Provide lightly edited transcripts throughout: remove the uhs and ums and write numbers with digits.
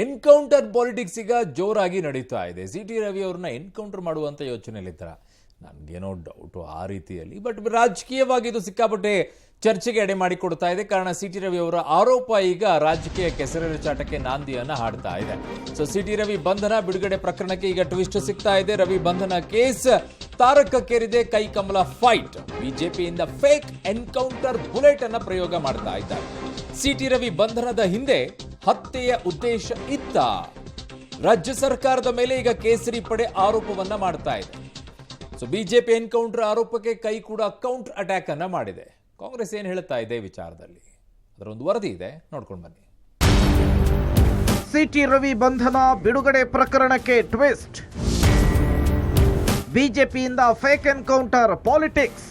Encounter politics ಈಗ ಜೋರಾಗಿ ನಡೀತಾ ಇದೆ. ಸಿಟಿ ರವಿ ಅವ್ರನ್ನ ಎನ್ಕೌಂಟರ್ ಮಾಡುವಂತ ಯೋಚನೆಯಲ್ಲಿದ್ದಾರೆ. ನನಗೇನೋ ಡೌಟು ಆ ರೀತಿಯಲ್ಲಿ, ಬಟ್ ರಾಜಕೀಯವಾಗಿ ಇದು ಸಿಕ್ಕಾಪಟ್ಟೆ ಚರ್ಚೆಗೆ ಎಡೆ ಮಾಡಿಕೊಡ್ತಾ ಇದೆ. ಕಾರಣ ಸಿಟಿ ರವಿ ಅವರ ಆರೋಪ ಈಗ ರಾಜಕೀಯ ಕೆಸರೆರಚಾಟಕ್ಕೆ ನಾಂದಿಯನ್ನ ಹಾಡ್ತಾ ಇದೆ. ಸೊ ಸಿಟಿ ರವಿ ಬಂಧನ ಬಿಡುಗಡೆ ಪ್ರಕರಣಕ್ಕೆ ಈಗ ಟ್ವಿಸ್ಟ್ ಸಿಗ್ತಾ ಇದೆ. ರವಿ ಬಂಧನ ಕೇಸ್ ತಾರಕಕ್ಕೇರಿದೆ. ಕೈ ಕಮಲ ಫೈಟ್. ಬಿಜೆಪಿಯಿಂದ ಫೇಕ್ ಎನ್ಕೌಂಟರ್ ಬುಲೆಟ್ ಅನ್ನ ಪ್ರಯೋಗ ಮಾಡ್ತಾ ಇದ್ದಾರೆ. ಸಿಟಿ ರವಿ ಬಂಧನದ ಹಿಂದೆ ಹತ್ಯೆಯ ಉದ್ದೇಶ ಇತ್ತ? ರಾಜ್ಯ ಸರ್ಕಾರದ ಮೇಲೆ ಈಗ ಕೇಸರಿ ಪಡೆ ಆರೋಪವನ್ನ ಮಾಡ್ತಾ ಇದೆ. ಸೊ ಬಿಜೆಪಿ ಎನ್ಕೌಂಟರ್ ಆರೋಪಕ್ಕೆ ಕೈ ಕೂಡ ಕೌಂಟರ್ ಅಟ್ಯಾಕ್ ಅನ್ನ ಮಾಡಿದೆ. ಕಾಂಗ್ರೆಸ್ ಏನ್ ಹೇಳ್ತಾ ಇದೆ ವಿಚಾರದಲ್ಲಿ, ಅದರ ಒಂದು ವರದಿ ಇದೆ, ನೋಡ್ಕೊಂಡು ಬನ್ನಿ. ಸಿಟಿ ರವಿ ಬಂಧನ ಬಿಡುಗಡೆ ಪ್ರಕರಣಕ್ಕೆ ಟ್ವಿಸ್ಟ್. ಬಿಜೆಪಿಯಿಂದ ಫೇಕ್ ಎನ್ಕೌಂಟರ್ ಪಾಲಿಟಿಕ್ಸ್.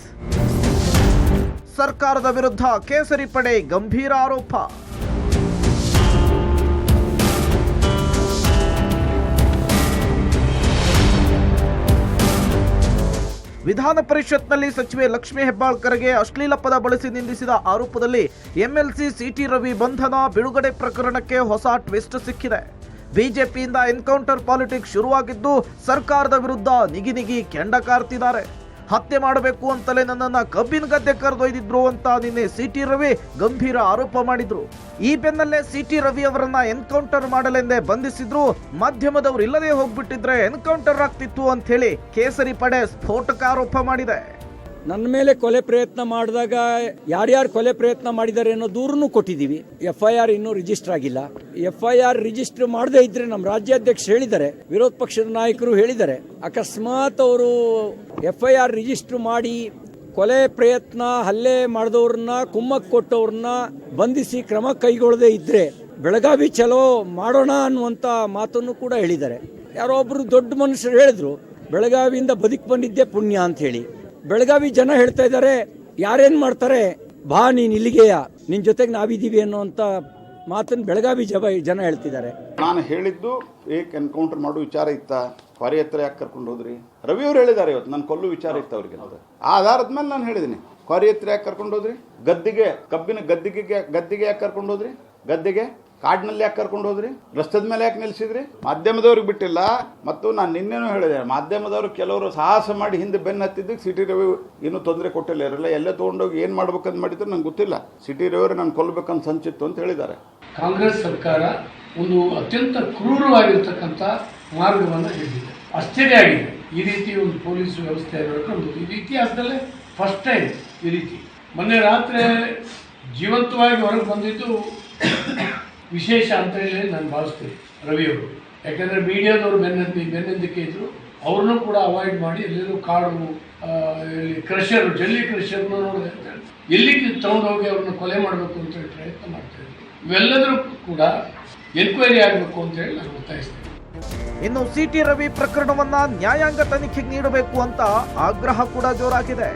ಸರ್ಕಾರದ ವಿರುದ್ಧ ಕೇಸರಿ ಪಡೆ ಗಂಭೀರ ಆರೋಪ. ವಿಧಾನ ಪರಿಷತ್ನಲ್ಲಿ ಸಚಿವೆ ಲಕ್ಷ್ಮೀ ಹೆಬ್ಬಾಳ್ಕರ್ಗೆ ಅಶ್ಲೀಲ ಪದ ಬಳಸಿ ನಿಂದಿಸಿದ ಆರೋಪದಲ್ಲಿ ಎಂಎಲ್ಸಿ ಸಿಟಿ ರವಿ ಬಂಧನ ಬಿಡುಗಡೆ ಪ್ರಕರಣಕ್ಕೆ ಹೊಸ ಟ್ವಿಸ್ಟ್ ಸಿಕ್ಕಿದೆ. ಬಿಜೆಪಿಯಿಂದ ಎನ್ಕೌಂಟರ್ ಪಾಲಿಟಿಕ್ಸ್ ಶುರುವಾಗಿದ್ದು ಸರ್ಕಾರದ ವಿರುದ್ಧ ನಿಗಿ ಕೆಂಡ ಕಾರ್ತಿದ್ದಾರೆ. ಹತ್ಯೆ ಮಾಡಬೇಕು ಅಂತಲೇ ನನ್ನನ್ನ ಕಬ್ಬಿನ ಗದ್ದೆ ಕರೆದೊಯ್ದಿದ್ರು ಅಂತ ನಿನ್ನೆ ಸಿಟಿ ರವಿ ಗಂಭೀರ ಆರೋಪ ಮಾಡಿದ್ರು. ಈ ಬೆನ್ನಲ್ಲೇ ಸಿಟಿ ರವಿ ಅವರನ್ನ ಎನ್ಕೌಂಟರ್ ಮಾಡಲೆಂದೇ ಬಂಧಿಸಿದ್ರು. ಮಾಧ್ಯಮದವರು ಇಲ್ಲದೆ ಹೋಗ್ಬಿಟ್ಟಿದ್ರೆ ಎನ್ಕೌಂಟರ್ ಆಗ್ತಿತ್ತು ಅಂತ ಹೇಳಿ ಕೇಸರಿ ಪಡೆ ಸ್ಫೋಟಕ ಆರೋಪ ಮಾಡಿದೆ. ನನ್ನ ಮೇಲೆ ಕೊಲೆ ಪ್ರಯತ್ನ ಮಾಡಿದಾಗ ಯಾರ್ಯಾರು ಕೊಲೆ ಪ್ರಯತ್ನ ಮಾಡಿದ್ದಾರೆ ಅನ್ನೋ ದೂರನ್ನು ಕೊಟ್ಟಿದ್ದೀವಿ. FIR ಇನ್ನೂ ರಿಜಿಸ್ಟರ್ ಆಗಿಲ್ಲ. FIR ರಿಜಿಸ್ಟರ್ ಮಾಡದೇ ಇದ್ರೆ ನಮ್ಮ ರಾಜ್ಯಾಧ್ಯಕ್ಷ ಹೇಳಿದ್ದಾರೆ, ವಿರೋಧ ಪಕ್ಷದ ನಾಯಕರು ಹೇಳಿದ್ದಾರೆ, ಅಕಸ್ಮಾತ್ ಅವರು FIR ರಿಜಿಸ್ಟರ್ ಮಾಡಿ ಕೊಲೆ ಪ್ರಯತ್ನ ಹಲ್ಲೆ ಮಾಡಿದವ್ರನ್ನ ಕುಮ್ಮಕ್ ಕೊಟ್ಟವ್ರನ್ನ ಬಂಧಿಸಿ ಕ್ರಮ ಕೈಗೊಳ್ಳದೇ ಇದ್ರೆ ಬೆಳಗಾವಿ ಚಲೋ ಮಾಡೋಣ ಅನ್ನುವಂತ ಮಾತನ್ನು ಕೂಡ ಹೇಳಿದ್ದಾರೆ. ಯಾರೋ ಒಬ್ರು ದೊಡ್ಡ ಮನುಷ್ಯರು ಹೇಳಿದ್ರು, ಬೆಳಗಾವಿಯಿಂದ ಬದುಕಿ ಬಂದಿದ್ದೆ ಪುಣ್ಯ ಅಂತ ಹೇಳಿ. ಬೆಳಗಾವಿ ಜನ ಹೇಳ್ತಾ ಇದ್ದಾರೆ, ಯಾರೇನ್ ಮಾಡ್ತಾರೆ ಬಾ ನೀನ್ ಇಲ್ಲಿಗೆಯ, ನಿನ್ ಜೊತೆಗೆ ನಾವಿದ್ದೀವಿ ಅನ್ನುವಂತ ಮಾತನ್ನು ಬೆಳಗಾವಿ ಜನ ಹೇಳ್ತಿದ್ದಾರೆ. ನಾನು ಹೇಳಿದ್ದು ಏಕ್ ಎನ್ಕೌಂಟರ್ ಮಾಡೋ ವಿಚಾರ ಇತ್ತ, ಕ್ವಾರಿಯತ್ರ ಯಾಕೆ ಕರ್ಕೊಂಡು ಹೋದ್ರಿ? ರವಿ ಅವರು ಹೇಳಿದ್ದಾರೆ ಇವತ್ತು ನಾನು ಕೊಲ್ಲು ವಿಚಾರ ಇತ್ತು ಅವ್ರಿಗೆ. ಆ ಆಧಾರದ ಮೇಲೆ ನಾನು ಹೇಳಿದ್ದೀನಿ, ಕ್ವಾರಿಯತ್ರ ಯಾಕೆ ಕರ್ಕೊಂಡು ಹೋದ್ರಿ? ಗದ್ದಿಗೆ ಕಬ್ಬಿನ ಗದ್ದಿಗೆ ಯಾಕೆ ಕರ್ಕೊಂಡು ಹೋದ್ರಿ? ಗದ್ದೆಗೆ ಕಾಡಿನಲ್ಲಿ ಯಾಕೆ ಕರ್ಕೊಂಡು ಹೋದ್ರಿ? ರಸ್ತೆದ ಮೇಲೆ ಯಾಕೆ ನಿಲ್ಸಿದ್ರಿ? ಮಾಧ್ಯಮದವ್ರಿಗೆ ಬಿಟ್ಟಿಲ್ಲ. ಮತ್ತು ನಾನು ನಿನ್ನೆನೂ ಹೇಳಿದೆ, ಮಾಧ್ಯಮದವರು ಕೆಲವರು ಸಾಹಸ ಮಾಡಿ ಹಿಂದೆ ಬೆನ್ನು ಹತ್ತಿದ್ದಕ್ಕೆ ಸಿಟಿ ರವಿ ಇನ್ನೂ ತೊಂದರೆ ಕೊಟ್ಟಿಲ್ಲ. ಇರಲ್ಲ ಎಲ್ಲೇ ತೊಗೊಂಡೋಗಿ ಏನು ಮಾಡ್ಬೇಕಂತ ಮಾಡಿದ್ರು ನಂಗೆ ಗೊತ್ತಿಲ್ಲ. ಸಿಟಿ ರವಿ ನಾನು ಕೊಲ್ಲಬೇಕಂತ ಸಂಚಿತ್ತು ಅಂತ ಹೇಳಿದ್ದಾರೆ. ಕಾಂಗ್ರೆಸ್ ಸರ್ಕಾರ ಒಂದು ಅತ್ಯಂತ ಕ್ರೂರವಾಗಿರ್ತಕ್ಕಂಥ ಮಾರ್ಗವನ್ನು ಹಿಡಿದಿದೆ. ಆಶ್ಚರ್ಯ ಆಗಿದೆ ಈ ರೀತಿ ಒಂದು ಪೊಲೀಸ್ ವ್ಯವಸ್ಥೆ ಇರಬೇಕು. ಇದು ಇತಿಹಾಸದಲ್ಲೇ ಫಸ್ಟ್ ಟೈಮ್ ಈ ರೀತಿ. ಮೊನ್ನೆ ರಾತ್ರಿ ಜೀವಂತವಾಗಿ ಹೊರಗೆ ಬಂದಿದ್ದು ವಿಶೇಷ ಅಂತ ಹೇಳಿ ನಾನು ಭಾವಿಸ್ತೀನಿ ರವಿಯವರು. ಯಾಕಂದರೆ ಮೀಡಿಯಾದವರು ಬೆನ್ನಂದಿಕೆ ಇದ್ರು, ಅವ್ರನ್ನೂ ಕೂಡ ಅವಾಯ್ಡ್ ಮಾಡಿ ಎಲ್ಲೆಲ್ಲೂ ಕಾಡು ಕ್ರಷರ್ ಜಲ್ಲಿ ಕ್ರಷರ್ನ ನೋಡಿದೆ ಅಂತ ಹೇಳಿ ಎಲ್ಲಿಗೆ ತಗೊಂಡೋಗಿ ಅವ್ರನ್ನ ಕೊಲೆ ಮಾಡಬೇಕು ಅಂತ ಹೇಳಿ ಪ್ರಯತ್ನ ಮಾಡ್ತಾ ಇದ್ರು. ಇವೆಲ್ಲದರೂ ಕೂಡ ಎನ್ಕ್ವೈರಿ ಆಗಬೇಕು ಅಂತ ಹೇಳಿ ನಾನು ಒತ್ತಾಯಿಸ್ತೇನೆ. ಇನ್ನು ಸಿಟಿ ರವಿ ಪ್ರಕರಣವನ್ನ ನ್ಯಾಯಾಂಗ ತನಿಖೆಗೆ ನೀಡಬೇಕು ಅಂತ ಆಗ್ರಹ ಕೂಡ ಜೋರಾಗಿದೆ.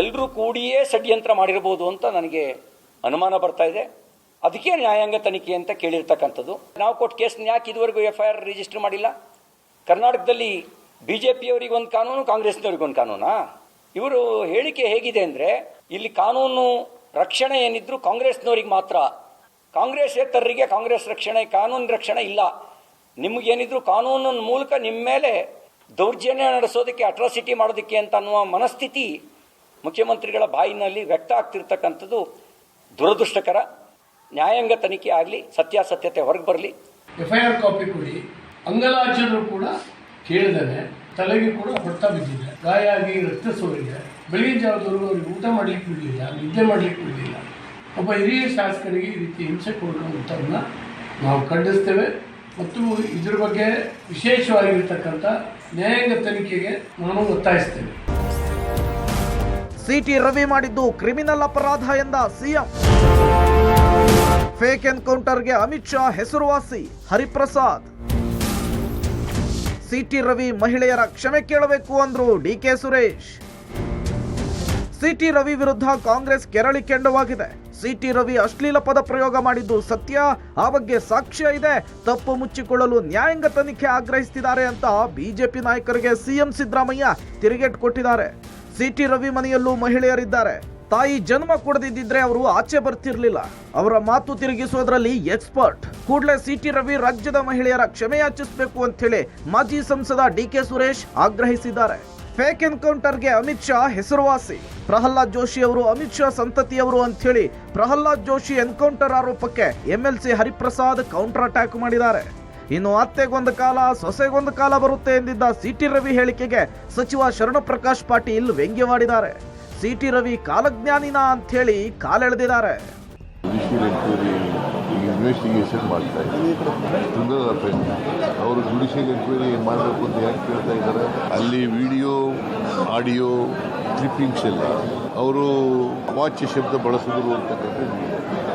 ಎಲ್ಲರೂ ಕೂಡಿಯೇ ಷಡ್ಯಂತ್ರ ಮಾಡಿರಬಹುದು ಅಂತ ನನಗೆ ಅನುಮಾನ ಬರ್ತಾ ಇದೆ. ಅದಕ್ಕೆ ನ್ಯಾಯಾಂಗ ತನಿಖೆ ಅಂತ ಕೇಳಿರ್ತಕ್ಕಂಥದ್ದು. ನಾವು ಕೊಟ್ಟ ಕೇಸ್ನ ಯಾಕೆ ಇದುವರೆಗೂ FIR ರಿಜಿಸ್ಟರ್ ಮಾಡಿಲ್ಲ? ಕರ್ನಾಟಕದಲ್ಲಿ BJPಯವರಿಗೆ ಒಂದು ಕಾನೂನು, ಕಾಂಗ್ರೆಸ್ನವ್ರಿಗೆ ಒಂದು ಕಾನೂನಾ? ಇವರು ಹೇಳಿಕೆ ಹೇಗಿದೆ ಅಂದರೆ, ಇಲ್ಲಿ ಕಾನೂನು ರಕ್ಷಣೆ ಏನಿದ್ರು ಕಾಂಗ್ರೆಸ್ನವ್ರಿಗೆ ಮಾತ್ರ, ಕಾಂಗ್ರೆಸ್ಸೇತರರಿಗೆ ಕಾಂಗ್ರೆಸ್ ರಕ್ಷಣೆ, ಕಾನೂನು ರಕ್ಷಣೆ ಇಲ್ಲ. ನಿಮಗೇನಿದ್ರು ಕಾನೂನಿನ ಮೂಲಕ ನಿಮ್ಮ ಮೇಲೆ ದೌರ್ಜನ್ಯ ನಡೆಸೋದಕ್ಕೆ, ಅಟ್ರಾಸಿಟಿ ಮಾಡೋದಕ್ಕೆ ಅಂತ ಅನ್ನುವ ಮನಸ್ಥಿತಿ ಮುಖ್ಯಮಂತ್ರಿಗಳ ಬಾಯಿನಲ್ಲಿ ವ್ಯಕ್ತ ಆಗ್ತಿರ್ತಕ್ಕಂಥದ್ದು ದುರದೃಷ್ಟಕರ. ನ್ಯಾಯಾಂಗ ತನಿಖೆ ಆಗಲಿ, ಸತ್ಯಾಸತ್ಯತೆ ಹೊರಗೆ ಬರಲಿ. FIR ಕಾಪಿ ಕೊಡಿ. ಅಂಗಲಾಚರು ಕೂಡ ಕೇಳಿದಾನೆ, ತಲೆಗೆ ಕೂಡ ಹೊಡ್ತಾ ಬಿದ್ದಿದೆ, ಗಾಯ ಆಗಿ ರಕ್ತ ಸೋರಿದೆ. ಬೆಳಗಿನ ಜಾವದವರೆಗೂ ಅವ್ರಿಗೆ ಊಟ ಮಾಡ್ಲಿಕ್ಕೆ ಬಿಡಲಿಲ್ಲ, ನಿದ್ದೆ ಮಾಡ್ಲಿಕ್ಕೆ ಬಿಡಲಿಲ್ಲ. ಒಬ್ಬ ಹಿರಿಯ ಶಾಸಕರಿಗೆ ಈ ರೀತಿ ಹಿಂಸೆ ಕೊಡುವಂಥವನ್ನ ನಾವು ಖಂಡಿಸ್ತೇವೆ. ಮತ್ತು ಇದ್ರ ಬಗ್ಗೆ ವಿಶೇಷವಾಗಿರ್ತಕ್ಕಂಥ ನ್ಯಾಯಾಂಗ ತನಿಖೆಗೆ ನಾನು ಒತ್ತಾಯಿಸ್ತೇನೆ. ಸಿಟಿ ರವಿ ಮಾಡಿದ್ದು ಕ್ರಿಮಿನಲ್ ಅಪರಾಧ ಎಂದ ಸಿಎಂ. ಫೇಕ್ ಎನ್ಕೌಂಟರ್ಗೆ ಅಮಿತ್ ಶಾ ಹೆಸರುವಾಸಿ ಹರಿಪ್ರಸಾದ್. ಸಿಟಿ ರವಿ ಮಹಿಳೆಯರ ಕ್ಷಮೆ ಕೇಳಬೇಕು ಅಂದ್ರು DK ಸುರೇಶ್. ಸಿಟಿ ರವಿ ವಿರುದ್ಧ ಕಾಂಗ್ರೆಸ್ ಕೆರಳಿ ಕೆಂಡವಾಗಿದೆ. ಸಿಟಿ ರವಿ ಅಶ್ಲೀಲ ಪದ ಪ್ರಯೋಗ ಮಾಡಿದ್ದು ಸತ್ಯ, ಆ ಬಗ್ಗೆ ಸಾಕ್ಷ್ಯ ಇದೆ, ತಪ್ಪು ಮುಚ್ಚಿಕೊಳ್ಳಲು ನ್ಯಾಯಾಂಗ ತನಿಖೆ ಆಗ್ರಹಿಸುತ್ತಿದ್ದಾರೆ ಅಂತ ಬಿಜೆಪಿ ನಾಯಕರಿಗೆ ಸಿಎಂ ಸಿದ್ದರಾಮಯ್ಯ ತಿರುಗೇಟು ಕೊಟ್ಟಿದ್ದಾರೆ. ಸಿಟಿ ರವಿ ಮನೆಯಲ್ಲೂ ಮಹಿಳೆಯರಿದ್ದಾರೆ. ತಾಯಿ ಜನ್ಮ ಕೊಡದಿದ್ದರೆ ಅವರು ಆಚೆ ಬರ್ತಿರ್ಲಿಲ್ಲ. ಅವರ ಮಾತು ತಿರುಗಿಸೋದ್ರಲ್ಲಿ ಎಕ್ಸ್ಪರ್ಟ್. ಕೂಡಲೇ ಸಿಟಿ ರವಿ ರಾಜ್ಯದ ಮಹಿಳೆಯರ ಕ್ಷಮೆಯಾಚಿಸಬೇಕು ಅಂತ ಹೇಳಿ ಮಾಜಿ ಸಂಸದ ಡಿಕೆ ಸುರೇಶ್ ಆಗ್ರಹಿಸಿದ್ದಾರೆ. ಫೇಕ್ ಎನ್ಕೌಂಟರ್ಗೆ ಅಮಿತ್ ಶಾ ಹೆಸರುವಾಸಿ. ಪ್ರಹ್ಲಾದ್ ಜೋಶಿ ಅವರು ಅಮಿತ್ ಶಾ ಸಂತತಿಯವರು ಅಂತ ಹೇಳಿ ಪ್ರಹ್ಲಾದ್ ಜೋಶಿ ಎನ್ಕೌಂಟರ್ ಆರೋಪಕ್ಕೆ MLC ಹರಿಪ್ರಸಾದ್ ಕೌಂಟರ್ ಅಟ್ಯಾಕ್ ಮಾಡಿದ್ದಾರೆ. ಇನ್ನು ಅತ್ತೆಗೊಂದು ಕಾಲ ಸೊಸೆಗೊಂದು ಕಾಲ ಬರುತ್ತೆ ಎಂದಿದ್ದ ಸಿಟಿ ರವಿ ಹೇಳಿಕೆಗೆ ಸಚಿವ ಶರಣಪ್ರಕಾಶ್ ಪಾಟೀಲ್ ವ್ಯಂಗ್ಯವಾಡಿದ್ದಾರೆ. ಸಿಟಿ ರವಿ ಕಾಲಜ್ಞಾನಿನ ಅಂತ ಹೇಳಿ ಕಾಲೆಳೆದಿದ್ದಾರೆ. ಇನ್ವೆಸ್ಟಿಗೇಷನ್ ಮಾಡ್ತಾ ಇದ್ದಾರೆ. ಅವರು ಜುಡಿಷಿಯಲ್ ಎನ್ಕ್ವೈರಿ ಮಾಡಬೇಕು ಅಂತ ಯಾಕೆ ಕೇಳ್ತಾ ಇದ್ದಾರೆ? ಅಲ್ಲಿ ವಿಡಿಯೋ ಆಡಿಯೋ ಕ್ಲಿಪ್ಪಿಂಗ್ಸ್ ಎಲ್ಲ ಅವರು ವಾಚ್ ಶಬ್ದ ಬಳಸಿದ್ರು ಅಂತಕ್ಕಂಥದ್ದು.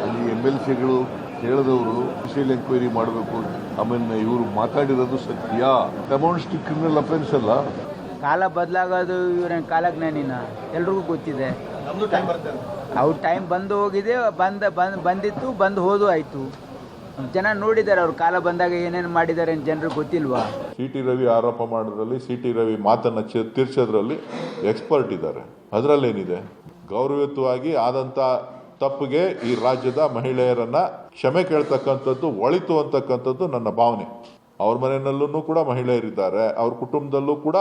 ಅಲ್ಲಿ MLCಗಳು ಹೇಳಿದವರು ಜುಡಿಷಿಯಲ್ ಎನ್ಕ್ವೈರಿ ಮಾಡಬೇಕು. ಆಮೇಲೆ ಇವರು ಮಾತಾಡಿರೋದು ಸತ್ಯ. ಅಮೌಂಟ್ಸ್ ಕ್ರಿಮಿನಲ್ ಅಫೆನ್ಸ್ ಅಲ್ಲ. ಕಾಲ ಬದಲಾಗೋದು ಇವ್ರ ಕಾಲಜ್ಞಾನಿನ ಎಲ್ರಿಗೂ ಗೊತ್ತಿದೆ. ಅವ್ರ ಟೈಮ್ ಬಂದು ಹೋಗಿದೆ, ಬಂದಿತ್ತು, ಬಂದು ಹೋದು ಆಯ್ತು. ಜನ ನೋಡಿದ್ದಾರೆ ಅವ್ರ ಕಾಲ ಬಂದಾಗ ಏನೇನು ಮಾಡಿದ್ದಾರೆ ಅಂತ ಜನರಿಗೆ ಗೊತ್ತಿಲ್ವಾ? ಸಿಟಿ ರವಿ ಆರೋಪ ಮಾಡೋದ್ರಲ್ಲಿ, ಸಿಟಿ ರವಿ ಮಾತನ್ನ ತಿರ್ಸೋದ್ರಲ್ಲಿ ಎಕ್ಸ್ಪರ್ಟ್ ಇದ್ದಾರೆ. ಅದರಲ್ಲೇನಿದೆ? ಗೌರವಯುತವಾಗಿ ಆದಂತ ತಪ್ಪಿಗೆ ಈ ರಾಜ್ಯದ ಮಹಿಳೆಯರನ್ನ ಕ್ಷಮೆ ಕೇಳ್ತಕ್ಕಂಥದ್ದು ಒಳಿತು ಅಂತಕ್ಕಂಥದ್ದು ನನ್ನ ಭಾವನೆ. ಅವ್ರ ಮನೆಯಲ್ಲೂ ಕೂಡ ಮಹಿಳೆಯರಿದ್ದಾರೆ, ಅವ್ರ ಕುಟುಂಬದಲ್ಲೂ ಕೂಡ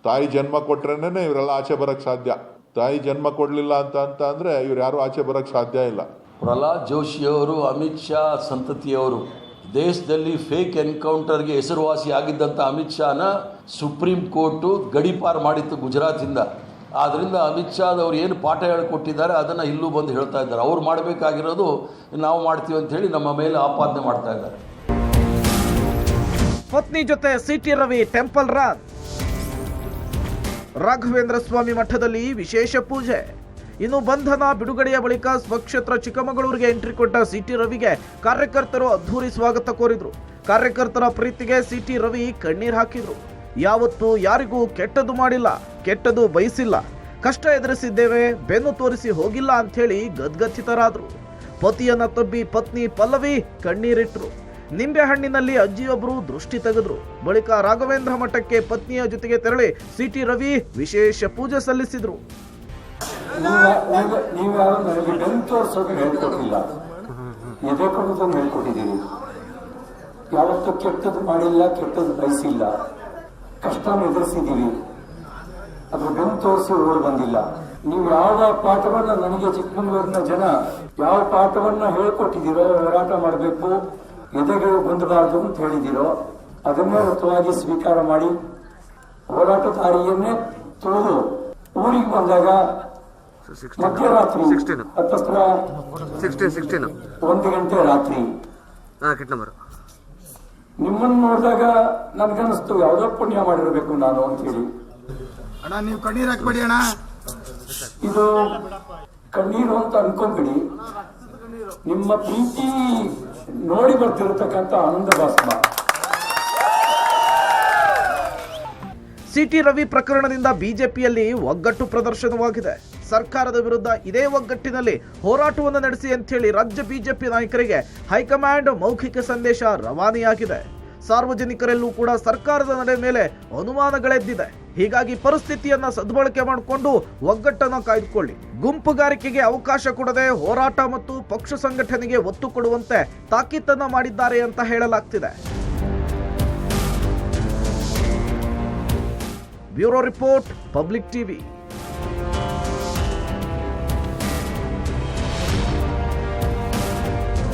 ತಾಯಿ ಜನ್ಮ ಕೊಟ್ರೇನೆ ಇವರೆಲ್ಲ ಆಚೆ ಬರಕ್ ಸಾಧ್ಯ. ತಾಯಿ ಜನ್ಮ ಕೊಡ್ಲಿಲ್ಲ ಅಂತ ಅಂದ್ರೆ ಇವ್ರು ಯಾರು ಆಚೆ ಬರಕ್ ಸಾಧ್ಯ ಇಲ್ಲ. ಪ್ರಹ್ಲಾದ್ ಜೋಶಿಯವರು ಅಮಿತ್ ಶಾ ಸಂತತಿಯವರು. ದೇಶದಲ್ಲಿ ಫೇಕ್ ಎನ್ಕೌಂಟರ್ಗೆ ಹೆಸರುವಾಸಿ ಆಗಿದ್ದಂಥ ಅಮಿತ್ ಶಾನ ಸುಪ್ರೀಂ ಕೋರ್ಟು ಗಡೀಪಾರು ಮಾಡಿತ್ತು ಗುಜರಾತಿಂದ. ಆದ್ದರಿಂದ ಅಮಿತ್ ಶಾದವ್ರು ಏನು ಪಾಠ ಹೇಳಿಕೊಟ್ಟಿದ್ದಾರೆ ಅದನ್ನು ಇಲ್ಲೂ ಬಂದು ಹೇಳ್ತಾ ಇದ್ದಾರೆ. ಅವ್ರು ಮಾಡಬೇಕಾಗಿರೋದು ನಾವು ಮಾಡ್ತೀವಿ ಅಂತ ಹೇಳಿ ನಮ್ಮ ಮೇಲೆ ಆಪಾದನೆ ಮಾಡ್ತಾ ಇದ್ದಾರೆ. ಪತ್ನಿ ಜೊತೆ C T Ravi temple run. Raghavendra Swami ಮಠದಲ್ಲಿ ವಿಶೇಷ ಪೂಜೆ. ಇನ್ನು ಬಂಧನ ಬಿಡುಗಡೆಯ ಬಳಿಕ ಸ್ವಕ್ಷೇತ್ರ ಚಿಕ್ಕಮಗಳೂರಿಗೆ ಎಂಟ್ರಿ ಕೊಟ್ಟ ಸಿಟಿ ರವಿಗೆ ಕಾರ್ಯಕರ್ತರು ಅದ್ಧೂರಿ ಸ್ವಾಗತ ಕೋರಿದ್ರು. ಕಾರ್ಯಕರ್ತರ ಪ್ರೀತಿಗೆ ಸಿಟಿ ರವಿ ಕಣ್ಣೀರ್ ಹಾಕಿದ್ರು. ಯಾವತ್ತೂ ಯಾರಿಗೂ ಕೆಟ್ಟದ್ದು ಮಾಡಿಲ್ಲ, ಕೆಟ್ಟದ್ದು ಬಯಸಿಲ್ಲ, ಕಷ್ಟ ಎದುರಿಸಿದ್ದೇವೆ, ಬೆನ್ನು ತೋರಿಸಿ ಹೋಗಿಲ್ಲ ಅಂಥೇಳಿ ಗದ್ಗಚ್ಚಿತರಾದ್ರು. ಪತಿಯನ್ನ ತಬ್ಬಿ ಪತ್ನಿ ಪಲ್ಲವಿ ಕಣ್ಣೀರಿಟ್ರು. ನಿಂಬೆಹಣ್ಣಿನಲ್ಲಿ ಅಜ್ಜಿಯೊಬ್ಬರು ದೃಷ್ಟಿ ತೆಗೆದ್ರು. ಬಳಿಕ ರಾಘವೇಂದ್ರ ಮಠಕ್ಕೆ ಪತ್ನಿಯ ಜೊತೆಗೆ ತೆರಳಿ ಸಿಟಿ ರವಿ ವಿಶೇಷ ಪೂಜೆ ಸಲ್ಲಿಸಿದ್ರು. ನೀವ್ಯಾರು ನನಗೆ ಬೆನ್ನು ತೋರಿಸೋದು ಹೇಳ್ಕೊಟ್ಟಿಲ್ಲ, ಎದೆ ಕೊಡೋದನ್ನು ಹೇಳ್ಕೊಟ್ಟಿದ್ದೀರಿ. ಯಾವತ್ತೂ ಕೆಟ್ಟದ್ದು ಮಾಡಿಲ್ಲ, ಕೆಟ್ಟದ್ದು ಬಯಸಿಲ್ಲ, ಕಷ್ಟನ ಎದುರಿಸಿದ್ದೀವಿ. ಅದು ಬೆನ್ನು ತೋರಿಸಿ ಓಡಿ ಬಂದಿಲ್ಲ. ನೀವು ಯಾವ ಪಾಠವನ್ನ ನನಗೆ ಚಿಕ್ಕಮಗಳೂರಿನ ಜನ ಯಾವ ಪಾಠವನ್ನ ಹೇಳ್ಕೊಟ್ಟಿದ್ದೀರೋ, ಹೋರಾಟ ಮಾಡಬೇಕು, ಎದೆಗಳು ಬಂದಬಾರದು ಅಂತ ಹೇಳಿದ್ದೀರೋ, ಅದನ್ನೇ ವ್ರತವಾಗಿ ಸ್ವೀಕಾರ ಮಾಡಿ ಹೋರಾಟ ದಾರಿಯನ್ನೇ ತುಳಿದು ಊರಿಗೆ ಬಂದಾಗ ಮಧ್ಯರಾತ್ರಿ 1 ಗಂಟೆ ರಾತ್ರಿ ನಿಮ್ಮನ್ನು ನೋಡಿದಾಗ ನನ್ಗನ್ನಿಸ್ತು ಯಾವುದೋ ಪುಣ್ಯ ಮಾಡಿರ್ಬೇಕು ನಾನು ಅಂತ ಹೇಳಿ. ಅಣ್ಣ ನೀವು ಕಣ್ಣೀರ್ ಹಾಕ್ಬೇಡಿ ಅಣ್ಣ, ಇದು ಕಣ್ಣೀರು ಅಂತ ಅನ್ಕೊಂಬಿಡಿ. ನಿಮ್ಮ ಪ್ರೀತಿ ನೋಡಿ ಬರ್ತಿರತಕ್ಕಂಥ ಆನಂದ ಭಾಸ್ಮ. ಸಿಟಿ ರವಿ ಪ್ರಕರಣದಿಂದ ಬಿಜೆಪಿಯಲ್ಲಿ ಒಗ್ಗಟ್ಟು ಪ್ರದರ್ಶನವಾಗಿದೆ. ಸರ್ಕಾರದ ವಿರುದ್ಧ ಇದೇ ಒಗ್ಗಟ್ಟಿನಲ್ಲಿ ಹೋರಾಟವನ್ನು ನಡೆಸಿ ಅಂತ ಹೇಳಿ ರಾಜ್ಯ ಬಿಜೆಪಿ ನಾಯಕರಿಗೆ ಹೈಕಮಾಂಡ್ ಮೌಖಿಕ ಸಂದೇಶ ರವಾನೆಯಾಗಿದೆ. ಸಾರ್ವಜನಿಕರೆಲ್ಲೂ ಕೂಡ ಸರ್ಕಾರದ ನಡೆ ಮೇಲೆ ಅನುಮಾನಗಳೆದ್ದಿದೆ. ಹೀಗಾಗಿ ಪರಿಸ್ಥಿತಿಯನ್ನ ಸದ್ಬಳಕೆ ಮಾಡಿಕೊಂಡು ಒಗ್ಗಟ್ಟನ್ನು ಕಾಯ್ದುಕೊಳ್ಳಿ. ಗುಂಪುಗಾರಿಕೆಗೆ ಅವಕಾಶ ಕೊಡದೆ ಹೋರಾಟ ಮತ್ತು ಪಕ್ಷ ಸಂಘಟನೆಗೆ ಒತ್ತು ಕೊಡುವಂತೆ ತಾಕೀತನ್ನ ಮಾಡಿದ್ದಾರೆ ಅಂತ ಹೇಳಲಾಗ್ತಿದೆ. Bureau report, Public TV.